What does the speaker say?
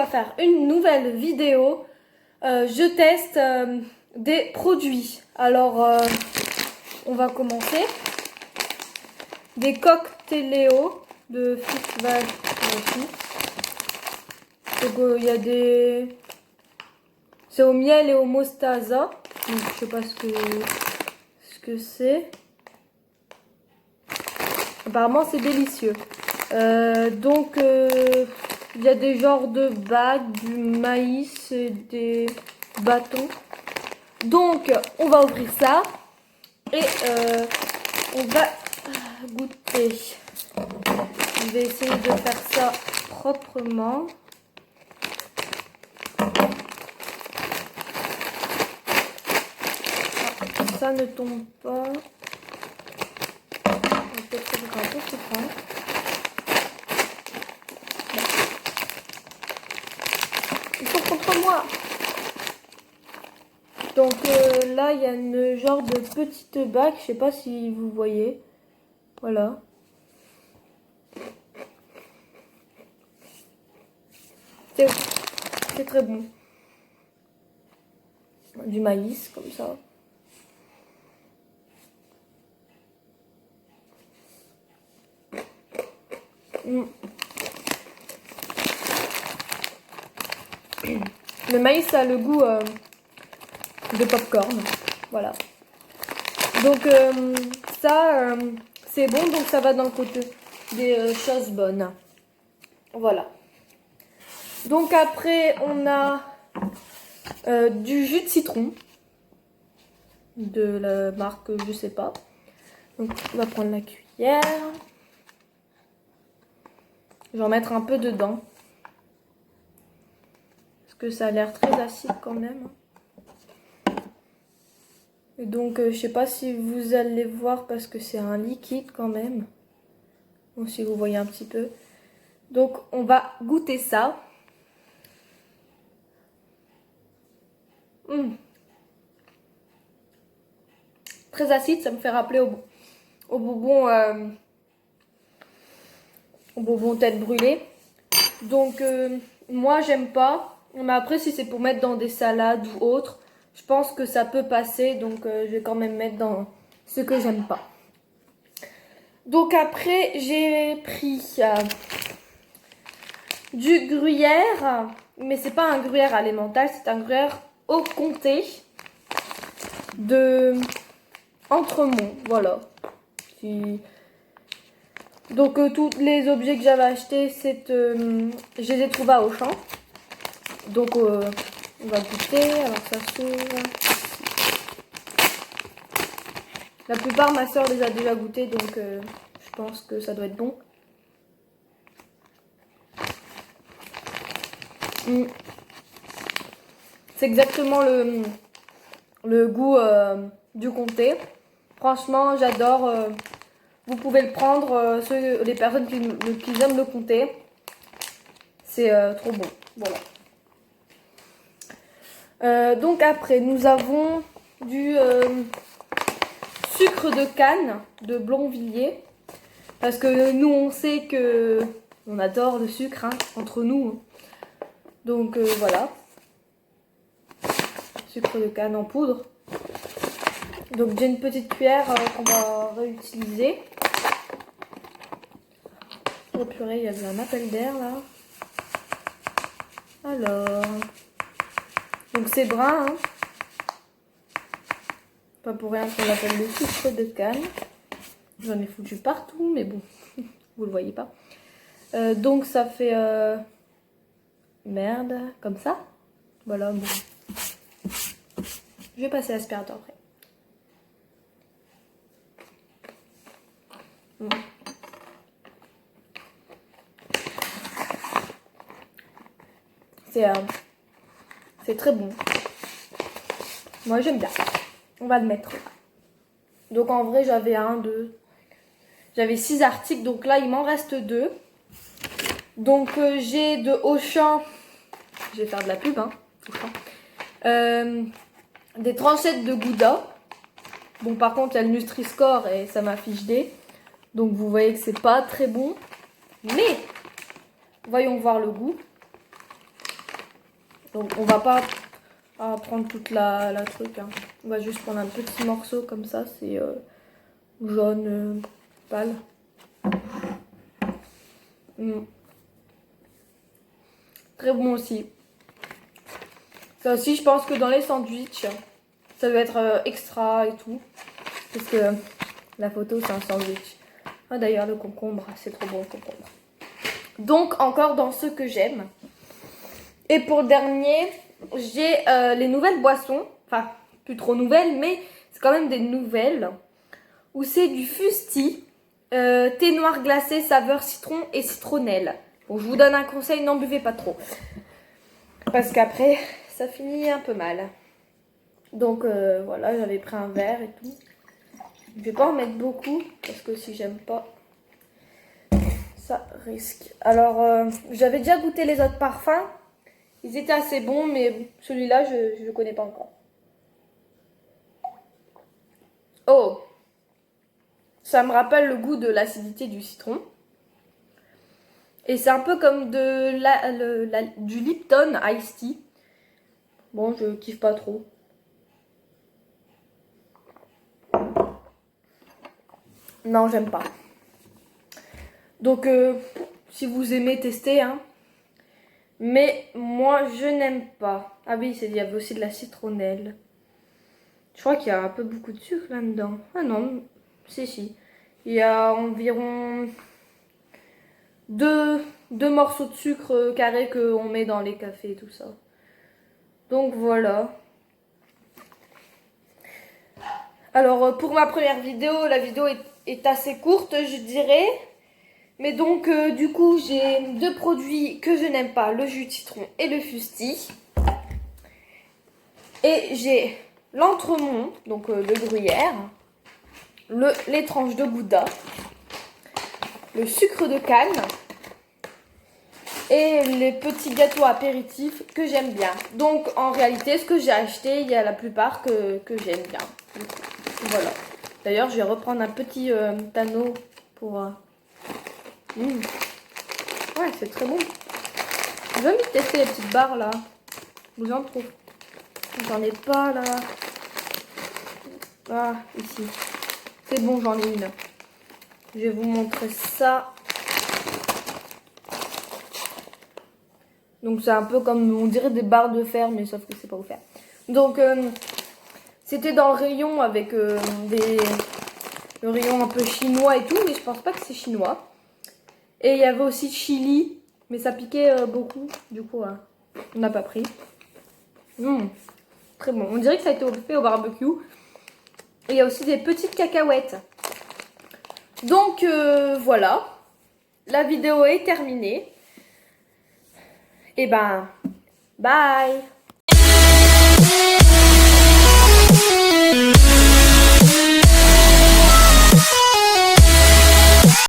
va faire une nouvelle vidéo. Je teste des produits. Alors, on va commencer. Des cocktails de Festival. Donc, il y a des... C'est au miel et au mostaza. Donc, je sais pas ce que c'est. Apparemment, c'est délicieux. Donc, il y a des genres de bagues, du maïs et des bâtons. Donc, on va ouvrir ça et on va goûter. Je vais essayer de faire ça proprement. Ça ne tombe pas. Peut-être un peu plus grand. Ils sont contre moi. Donc là, il y a une genre de petite bague. Je sais pas si vous voyez. Voilà. C'est très bon. Du maïs, comme ça. Le maïs, ça a le goût de popcorn. Voilà. Donc, ça, c'est bon. Donc, ça va dans le côté des choses bonnes. Voilà. Donc, après, on a du jus de citron. De la marque, je sais pas. Donc, on va prendre la cuillère. Je vais en mettre un peu dedans. Parce que ça a l'air très acide quand même. Et donc, je sais pas si vous allez voir parce que c'est un liquide quand même. Bon, si vous voyez un petit peu. Donc, on va goûter ça. Très acide, ça me fait rappeler au bonbon tête brûlée. Donc, moi, j'aime pas. Mais après, si c'est pour mettre dans des salades ou autre, je pense que ça peut passer. Donc, je vais quand même mettre dans ce que j'aime pas. Donc, après, j'ai pris du gruyère. Mais c'est pas un gruyère alimental, c'est un gruyère au comté de Entremont. Voilà. Donc, tous les objets que j'avais achetés, je les ai trouvés à Auchan. Donc, on va goûter. Alors, ça s'ouvre. La plupart, ma soeur les a déjà goûtés, donc je pense que ça doit être bon. C'est exactement le goût du comté. Franchement, j'adore. Vous pouvez le prendre, les personnes qui aiment le comté. C'est trop bon. Voilà. Donc après, nous avons du sucre de canne de Blonvilliers. Parce que nous, on sait que on adore le sucre hein, entre nous. Donc voilà. Sucre de canne en poudre. Donc j'ai une petite cuillère qu'on va réutiliser. Oh purée, il y avait un appel d'air là. Alors. Donc c'est brun. Hein. Pas pour rien qu'on l'appelle le sucre de canne. J'en ai foutu partout, mais bon, vous le voyez pas. Donc ça fait merde, comme ça. Voilà, bon. Je vais passer l'aspirateur après. C'est très bon. Moi j'aime bien. On va le mettre là. Donc en vrai j'avais j'avais 6 articles. Donc là il m'en reste 2. Donc j'ai de Auchan. Je vais faire de la pub hein. Auchan. Des tranchettes de Gouda. Bon par contre il y a le Nutri-Score et ça m'affiche D. Donc vous voyez que c'est pas très bon. Mais voyons voir le goût. Donc on va pas prendre toute la truc. Hein. On va juste prendre un petit morceau comme ça. C'est jaune pâle. Très bon aussi. Ça aussi, je pense que dans les sandwichs, ça va être extra et tout. Parce que la photo, c'est un sandwich. Ah, d'ailleurs, le concombre, c'est trop bon le concombre. Donc, encore dans ce que j'aime. Et pour le dernier, j'ai les nouvelles boissons. Enfin, plus trop nouvelles, mais c'est quand même des nouvelles. Où c'est du fusti, thé noir glacé, saveur citron et citronnelle. Bon, je vous donne un conseil, n'en buvez pas trop. Parce qu'après, ça finit un peu mal. Donc voilà, j'avais pris un verre et tout. Je vais pas en mettre beaucoup parce que si j'aime pas, ça risque. Alors, j'avais déjà goûté les autres parfums. Ils étaient assez bons, mais celui-là, je le connais pas encore. Oh! Ça me rappelle le goût de l'acidité du citron. Et c'est un peu comme du Lipton Ice Tea. Bon, je kiffe pas trop. Non, j'aime pas. Donc, si vous aimez tester, hein. Mais moi, je n'aime pas. Ah oui, il y avait aussi de la citronnelle. Je crois qu'il y a un peu beaucoup de sucre là-dedans. Ah non, si. Il y a environ deux morceaux de sucre carré qu'on met dans les cafés et tout ça. Donc voilà. Alors pour ma première vidéo, la vidéo est assez courte, je dirais. Mais donc du coup, j'ai deux produits que je n'aime pas, le jus de citron et le fusti. Et j'ai l'entremont, donc le gruyère, les tranches de gouda, le sucre de canne et les petits gâteaux apéritifs que j'aime bien. Donc en réalité, ce que j'ai acheté, il y a la plupart que j'aime bien. Voilà. D'ailleurs, je vais reprendre un petit anneau pour... Ouais, c'est très bon. J'ai envie de tester les petites barres là. Vous en trouvez? J'en ai pas là. Ah, ici. C'est bon, j'en ai une. Je vais vous montrer ça. Donc c'est un peu comme, on dirait des barres de fer, mais sauf que c'est pas offert. Donc c'était dans le rayon avec le rayon un peu chinois et tout, mais je pense pas que c'est chinois. Et il y avait aussi chili, mais ça piquait beaucoup, du coup on n'a pas pris. Très bon, on dirait que ça a été fait au barbecue. Et il y a aussi des petites cacahuètes. Donc voilà, la vidéo est terminée. Et ben, bye!